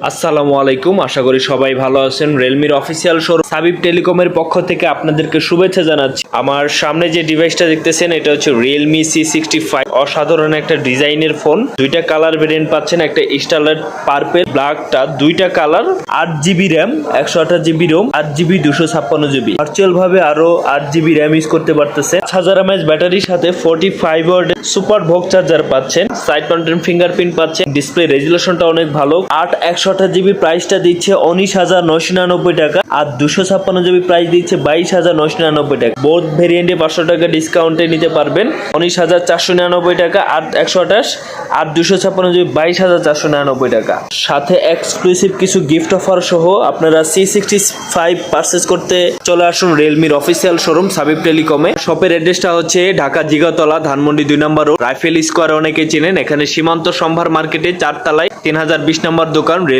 আসসালামু আলাইকুম, আশা করি সবাই ভালো আছেন। রিয়েলমির অফিসিয়াল শোরুম সাবিব টেলিকমের পক্ষ থেকে আপনাদেরকে শুভেচ্ছা জানাচ্ছি। আমার সামনে যে ডিভাইসটা দেখতেছেন এটা হচ্ছে রিয়েলমি C65। অসাধারণ একটা ডিজাইনের ফোন, দুইটা কালার ভেরিয়েন্ট পাচ্ছেন, একটা স্টারলাইট পার্পল ব্ল্যাকটা, দুইটা colour, 8GB RAM, 128GB Rome, 8GB 256GB। Virtual ভাবে আরো 8GB র্যাম ইউজ করতে পারতেছে। 5000 mAh ব্যাটারির সাথে 45 ওয়াটের সুপার ভোগ চার্জার পাচ্ছেন, সাইড মাউন্টেড ফিঙ্গারপ্রিন্ট পাচ্ছেন, ডিসপ্লে রেজুলেশনটা অনেক ভালো। 128GB প্রাইসটা দিচ্ছে 19,999 টাকা, আর 256GB প্রাইস দিচ্ছে 22,999 টাকা। বোথ ভেরিয়েন্টে 500 টাকা ডিসকাউন্টে নিতে পারবেন। 19,499 টাকা 128, আর 256GB 22,499 টাকা। সাথে এক্সক্লুসিভ কিছু গিফট অফার সহ আপনারা C65 পারচেজ করতে চলে আসুন রিয়েলমির অফিসিয়াল শোরুম সাবিব টেলিকমে। শপের অ্যাড্রেসটা হচ্ছে ঢাকা জিগাতলা, ধানমন্ডি 2 নম্বর রোড, রাইফেল স্কোয়ার অনেকে চেনেন। এখানে সীমান্ত সম্ভার মার্কেটে 4 তলায় 3020 নম্বর দোকান রিয়েলমি।